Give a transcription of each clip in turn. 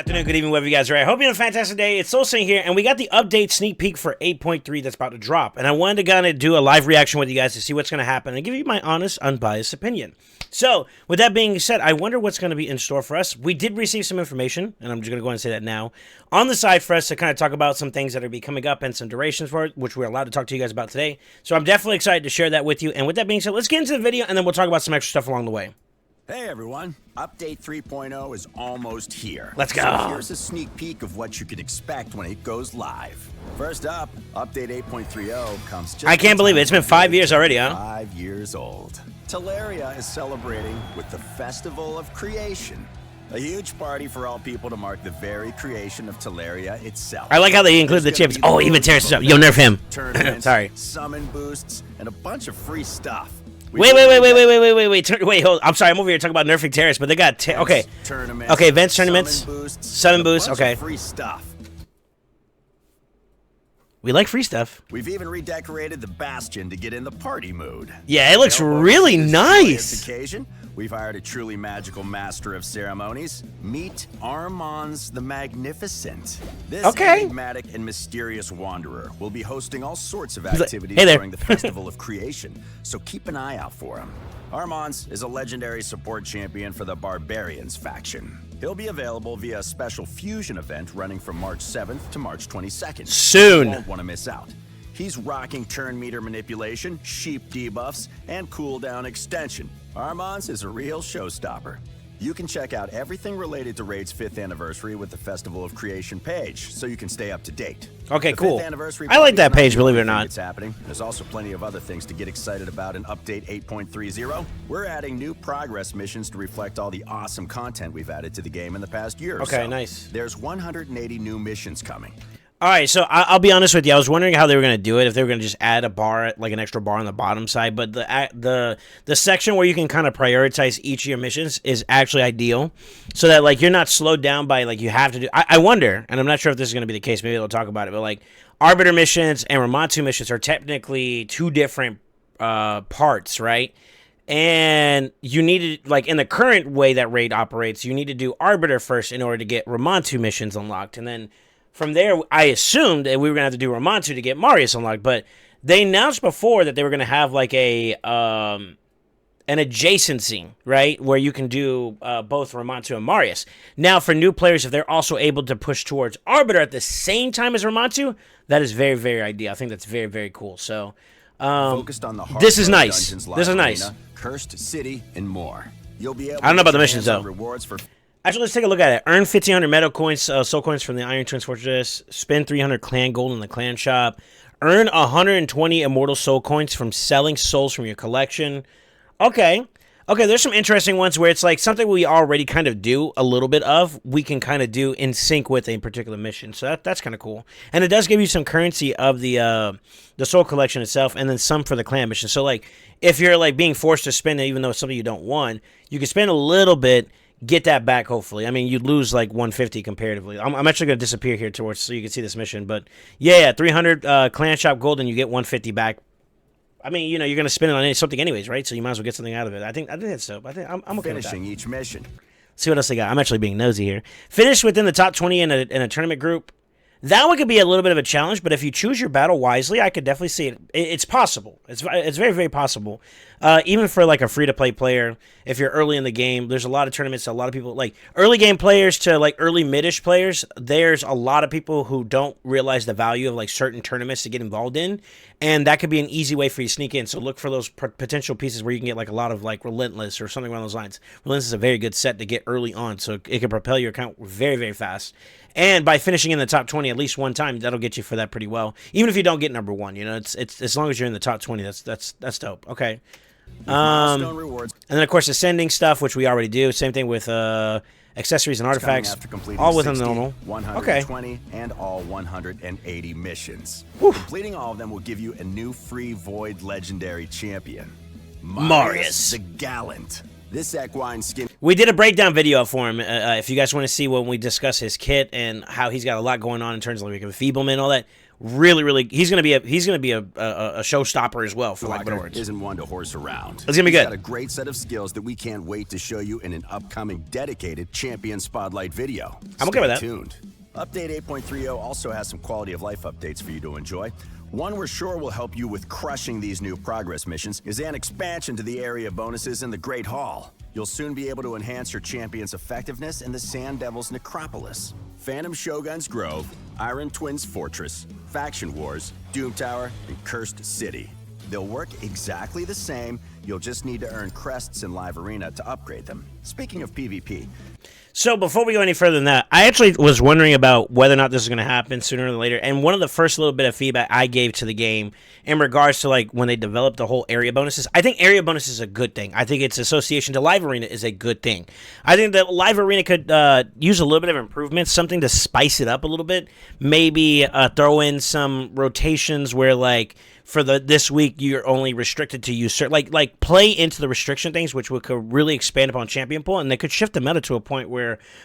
afternoon, good evening, wherever you guys are at. I hope you're having a fantastic day. It's SoulSaint here, and we got the update sneak peek for 8.3 that's about to drop. And I wanted to kind of do a live reaction with you guys to see what's going to happen and give you my honest, unbiased opinion. So, with that being said, I wonder what's going to be in store for us. We did receive some information, and I'm just going to go ahead and say that now, on the side for us to kind of talk about some things that are be coming up and some durations for it, which we're allowed to talk to you guys about today. So I'm definitely excited to share that with you. And with that being said, let's get into the video, and then we'll talk about some extra stuff along the way. Hey everyone, Update 3.0 is almost here. Let's go. So here's a sneak peek of what you can expect when it goes live. First up, Update 8.30 comes just I can't believe it. It's been 5 years already, huh? 5 years old. Talaria is celebrating with the Festival of Creation. A huge party for all people to mark the very creation of Talaria itself. I like how they include the chips. Oh, even Terrence is up. Yo, nerf him. Sorry. Summon boosts, and a bunch of free stuff. Wait, hold. I'm sorry, I'm over here talking about nerfing Terrace, but they got okay, events, tournaments, summon boosts, okay. Free stuff. We like free stuff. We've even redecorated the Bastion to get in the party mood. Yeah, it looks really nice. Occasion, we've hired a truly magical master of ceremonies. Meet Armand's the Magnificent. This enigmatic and mysterious wanderer will be hosting all sorts of activities during the Festival of Creation, so keep an eye out for him. Armand's is a legendary support champion for the Barbarians faction. He'll be available via a special fusion event running from March 7th to March 22nd. Soon. You won't want to miss out. He's rocking turn meter manipulation, sheep debuffs, and cooldown extension. Armand's is a real showstopper. You can check out everything related to Raid's 5th anniversary with the Festival of Creation page, so you can stay up to date. Okay, cool. I like that page, believe it or not. It's happening. There's also plenty of other things to get excited about in Update 8.30. We're adding new progress missions to reflect all the awesome content we've added to the game in the past year or so. Okay, nice. There's 180 new missions coming. All right, so I'll be honest with you. I was wondering how they were going to do it, if they were going to just add a bar, like an extra bar on the bottom side. But the section where you can kind of prioritize each of your missions is actually ideal, so that like you're not slowed down by like you have to do. I wonder, and I'm not sure if this is going to be the case. Maybe they'll talk about it, but like Arbiter missions and Ramontu missions are technically two different parts, right? And you need to, like in the current way that Raid operates, you need to do Arbiter first in order to get Ramontu missions unlocked, and then from there, I assumed that we were going to have to do Ramontu to get Marius unlocked, but they announced before that they were going to have like a an adjacency, right, where you can do both Ramontu and Marius. Now, for new players, if they're also able to push towards Arbiter at the same time as Ramontu, that is very, very ideal. I think that's very, very cool. So, focused on the this is nice. This is nice. Cursed City and more. You'll be able I don't know about the missions though. Rewards for Actually, let's take a look at it. Earn 1,500 metal coins, soul coins from the Iron Twins Fortress. Spend 300 clan gold in the clan shop. Earn 120 immortal soul coins from selling souls from your collection. Okay, there's some interesting ones where it's like something we already kind of do a little bit of. We can kind of do in sync with a particular mission. So that's kind of cool. And it does give you some currency of the soul collection itself, and then some for the clan mission. So like if you're like being forced to spend it, even though it's something you don't want, you can spend a little bit. Get that back, hopefully. I mean, you'd lose like 150 comparatively. I'm actually going to disappear here towards so you can see this mission. But yeah, 300 clan shop gold and you get 150 back. I mean, you know, you're going to spend it on something anyways, right? So you might as well get something out of it. I think that's dope. I'm okay with that. Finishing each mission. See what else they got. I'm actually being nosy here. Finish within the top 20 in a tournament group. That one could be a little bit of a challenge, but if you choose your battle wisely, I could definitely see it. It's possible. It's very, very possible. Even for like a free-to-play player, if you're early in the game, there's a lot of tournaments, a lot of people, like early game players to like early mid-ish players, there's a lot of people who don't realize the value of like certain tournaments to get involved in, and that could be an easy way for you to sneak in. So look for those potential pieces where you can get like a lot of like Relentless or something along those lines. Relentless is a very good set to get early on, so it can propel your account very, very fast. And by finishing in the top 20 at least one time, that'll get you for that pretty well. Even if you don't get number one, you know, it's as long as you're in the top 20, that's dope. Okay. And then of course ascending stuff, which we already do. Same thing with accessories and artifacts, all within the normal. 120 and all 180 missions. Oof. Completing all of them will give you a new free Void legendary champion, Marius the Gallant. This equine skin. We did a breakdown video for him. If you guys want to see when we discuss his kit and how he's got a lot going on in terms of like enfeeblement and all that, really he's gonna be a showstopper as well for like better words. Isn't one to horse around. It's gonna be good. He's got a great set of skills that we can't wait to show you in an upcoming dedicated champion spotlight video. I'm okay with that. Stay tuned. Update 8.30 also has some quality of life updates for you to enjoy. One we're sure will help you with crushing these new progress missions is an expansion to the area bonuses in the Great Hall. You'll soon be able to enhance your champion's effectiveness in the Sand Devil's Necropolis, Phantom Shogun's Grove, Iron Twins Fortress, Faction Wars, Doom Tower, and Cursed City. They'll work exactly the same. You'll just need to earn crests in Live Arena to upgrade them. Speaking of PvP. So before we go any further than that, I actually was wondering about whether or not this is going to happen sooner than later. And one of the first little bit of feedback I gave to the game in regards to like when they developed the whole area bonuses, I think area bonus is a good thing. I think its association to Live Arena is a good thing. I think that Live Arena could use a little bit of improvement, something to spice it up a little bit. Maybe throw in some rotations where like for this week you're only restricted to use certain like play into the restriction things, which could really expand upon champion pool, and they could shift the meta to a point where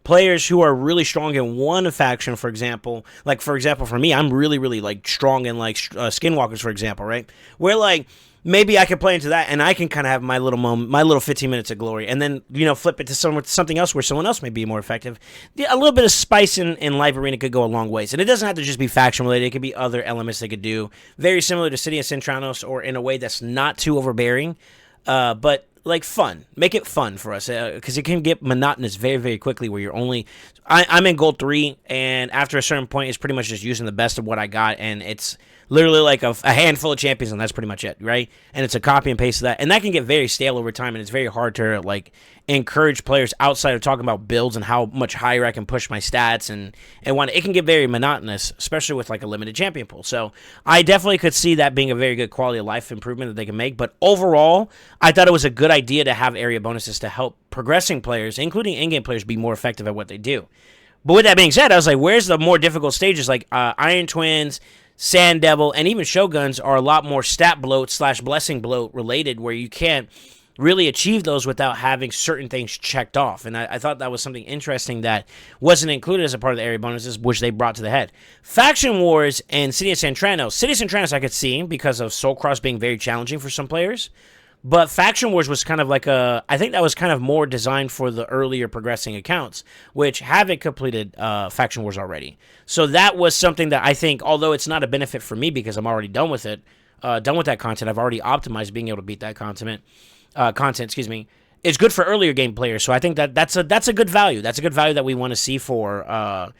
players who are really strong in one faction, for example, for me, I'm really like strong in like skinwalkers, for example, right? Where like maybe I could play into that, and I can kind of have my little moment, my little 15 minutes of glory, and then flip it to something else where someone else may be more effective. A little bit of spice in Live Arena could go a long ways, and it doesn't have to just be faction related. It could be other elements they could do, very similar to City of Centranos, or in a way that's not too overbearing, but like fun. Make it fun for us, because it can get monotonous very, very quickly. Where you're only, I'm in gold 3, and after a certain point, it's pretty much just using the best of what I got, and it's literally like a handful of champions, and that's pretty much it, right? And it's a copy and paste of that, and that can get very stale over time, and it's very hard to like encourage players outside of talking about builds and how much higher I can push my stats, and it can get very monotonous, especially with like a limited champion pool. So I definitely could see that being a very good quality of life improvement that they can make. But overall, I thought it was a good idea to have area bonuses to help progressing players, including in-game players, be more effective at what they do. But with that being said, I was like, where's the more difficult stages like Iron Twins, Sand Devil, and even Shoguns are a lot more stat bloat / blessing bloat related, where you can't really achieve those without having certain things checked off. And I thought that was something interesting that wasn't included as a part of the area bonuses, which they brought to the head. Faction Wars and City of Centranos I could see because of Soul Cross being very challenging for some players. But Faction Wars was kind of like I think that was kind of more designed for the earlier progressing accounts, which haven't completed Faction Wars already. So that was something that I think, although it's not a benefit for me because I'm already done with it, done with that content, I've already optimized being able to beat that content, it's good for earlier game players. So I think that's a good value. That's a good value that we want to see for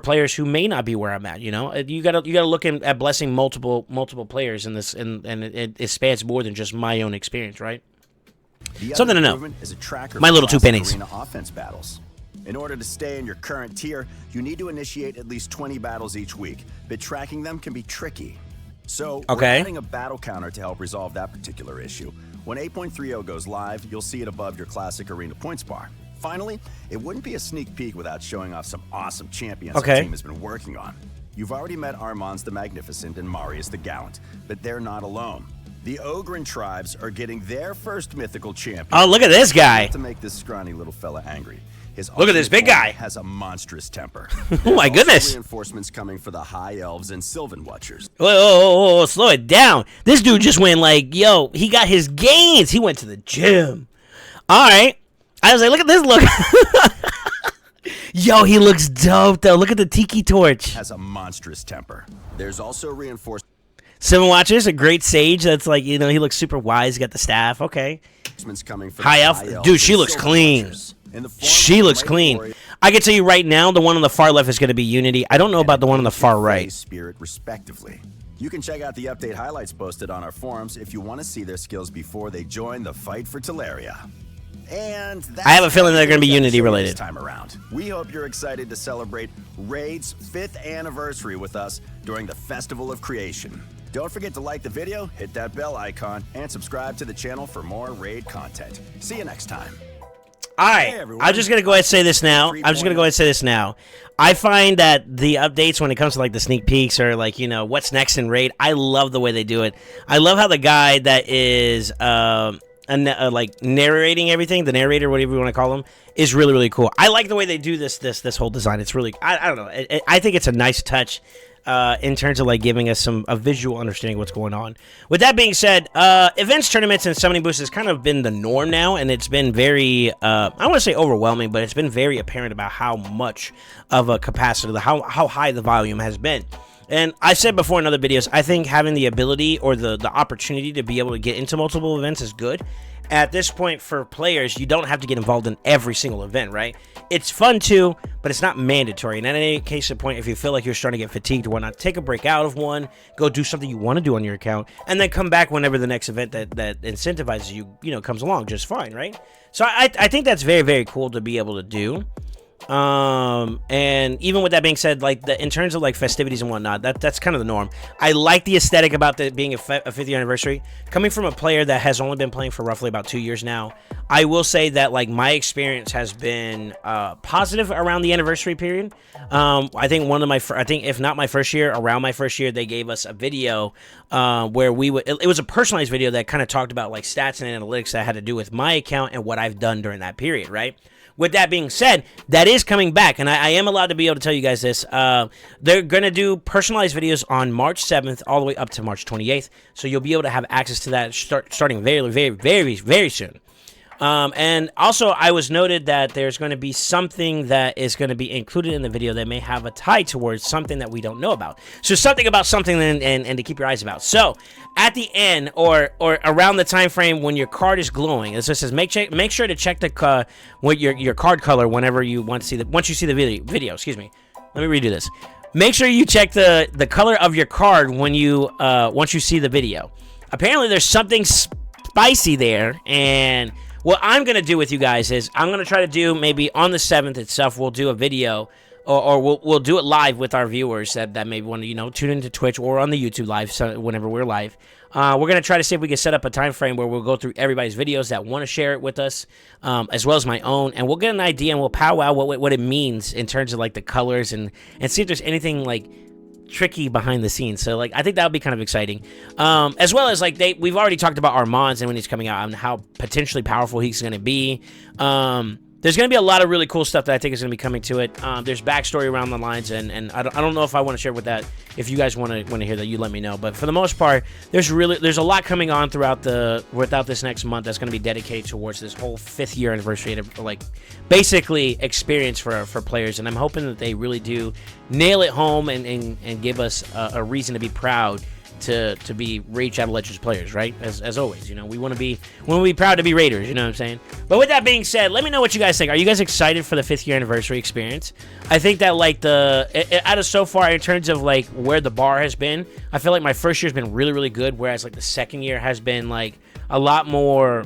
players who may not be where I'm at. You gotta look at blessing multiple players in this, and it spans more than just my own experience, right? Something to know. Is a tracker my little 2 pennies. Arena offense battles. In order to stay in your current tier, you need to initiate at least 20 battles each week, but tracking them can be tricky. So we're adding a battle counter to help resolve that particular issue. When 8.30 goes live, you'll see it above your classic arena points bar. Finally, it wouldn't be a sneak peek without showing off some awesome champions the team has been working on. You've already met Armand's the Magnificent and Marius the Gallant, but they're not alone. The Ogren tribes are getting their first mythical champion. Oh, look at this guy! To make this scrawny little fella angry. Look at this big guy. Has a monstrous temper. Oh my goodness! Reinforcements coming for the High Elves and Sylvan Watchers. Whoa, slow it down. This dude just went like, yo, he got his gains. He went to the gym. All right. I was like, look at this look. Yo, he looks dope though. Look at the tiki torch. Has a monstrous temper. There's also reinforced. Sylvan Watchers, a great sage. That's like, he looks super wise. Got the staff. Okay. Coming for High elf. Dude, she looks clean. She looks clean. I can tell you right now, the one on the far left is going to be Unity. I don't know about the one on the far right. Spirit, respectively. You can check out the update highlights posted on our forums if you want to see their skills before they join the fight for Teleria. And I have a feeling they're going to be Unity related. This time around. We hope you're excited to celebrate Raid's 5th anniversary with us during the Festival of Creation. Don't forget to like the video, hit that bell icon, and subscribe to the channel for more Raid content. See you next time. All right, hey, I'm just going to go ahead and say this now. I find that the updates when it comes to like the sneak peeks or like, what's next in Raid, I love the way they do it. I love how the guy that is like narrating everything, the narrator, whatever you want to call him, is really, really cool. I like the way they do this whole design. It's really, I don't know. I think it's a nice touch. in terms of like giving us a visual understanding of what's going on. With that being said, events, tournaments, and summoning boosts has kind of been the norm now, and it's been very, I don't want to say overwhelming, but it's been very apparent about how much of a capacity, how high the volume has been. And I said before in other videos, I think having the ability or the opportunity to be able to get into multiple events is good. At this point, for players, you don't have to get involved in every single event, right? It's fun too, but it's not mandatory. And in any case of point, if you feel like you're starting to get fatigued or whatnot, take a break out of one, go do something you want to do on your account, and then come back whenever the next event that incentivizes you, comes along just fine, right? So I think that's very, very cool to be able to do. And even with that being said, like in terms of like festivities and whatnot, that's kind of the norm. I like the aesthetic about it being a 5th year anniversary. Coming from a player that has only been playing for roughly about 2 years now, I will say that like my experience has been positive around the anniversary period. I think if not my first year, around my first year, they gave us a video where it was a personalized video that kind of talked about like stats and analytics that had to do with my account and what I've done during that period, right? With that being said, that is coming back, and I am allowed to be able to tell you guys this. They're going to do personalized videos on March 7th all the way up to March 28th, so you'll be able to have access to that starting very, very, very, very soon. And also, I was noted that there's going to be something that is going to be included in the video that may have a tie towards something that we don't know about. So something about something and to keep your eyes about. So at the end or around the time frame when your card is glowing, as it says, make sure to check what your card color whenever you want to see once you see the video. Excuse me. Let me redo this. Make sure you check the color of your card when you once you see the video. Apparently, there's something spicy there, and what I'm going to do with you guys is I'm going to try to do maybe on the 7th itself, we'll do a video or we'll do it live with our viewers that maybe want to, tune into Twitch or on the YouTube live whenever we're live. We're going to try to see if we can set up a time frame where we'll go through everybody's videos that want to share it with us, as well as my own, and we'll get an idea and we'll powwow what it means in terms of like the colors and see if there's anything like tricky behind the scenes. So like I think that would be kind of exciting, as well as like we've already talked about Armand's and when he's coming out and how potentially powerful he's going to be. There's going to be a lot of really cool stuff that I think is going to be coming to it. There's backstory around the lines, and I don't know if I want to share with that. If you guys want to hear that, you let me know. But for the most part, there's a lot coming on throughout this next month that's going to be dedicated towards this whole 5th year anniversary of like basically experience for players. And I'm hoping that they really do nail it home and give us a reason to be proud to be Raid Shadow Legends players, right? As always, we want to be proud to be Raiders, you know what I'm saying? But with that being said, let me know what you guys think. Are you guys excited for the 5th year anniversary experience? I think that like out of so far in terms of like where the bar has been, I feel like my first year has been really, really good, whereas like the second year has been like a lot more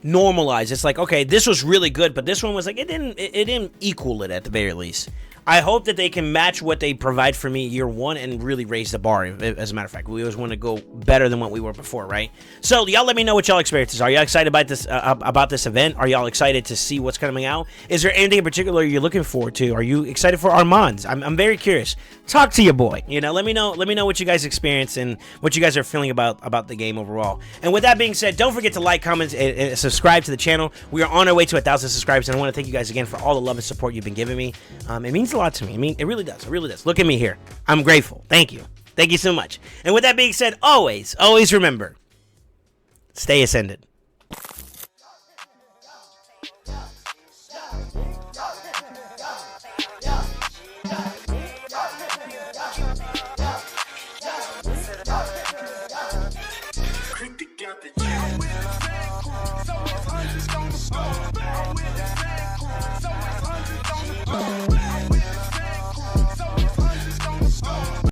normalized. It's like, okay, this was really good, but this one was like it didn't equal it at the very least. I hope that they can match what they provide for me year one and really raise the bar. As a matter of fact, we always want to go better than what we were before, right? So y'all let me know what y'all experiences are. Y'all excited about this event? Are y'all excited to see what's coming out? Is there anything in particular you're looking forward to? Are you excited for Armand's? I'm very curious. Talk to your boy. Let me know what you guys experience and what you guys are feeling about the game overall. And with that being said, don't forget to like, comment, and subscribe to the channel. We are on our way to 1,000 subscribers, and I want to thank you guys again for all the love and support you've been giving me. It means a lot to me. I mean, it really does. It really does. Look at me here. I'm grateful. Thank you. Thank you so much. And with that being said, always remember, stay ascended. Got the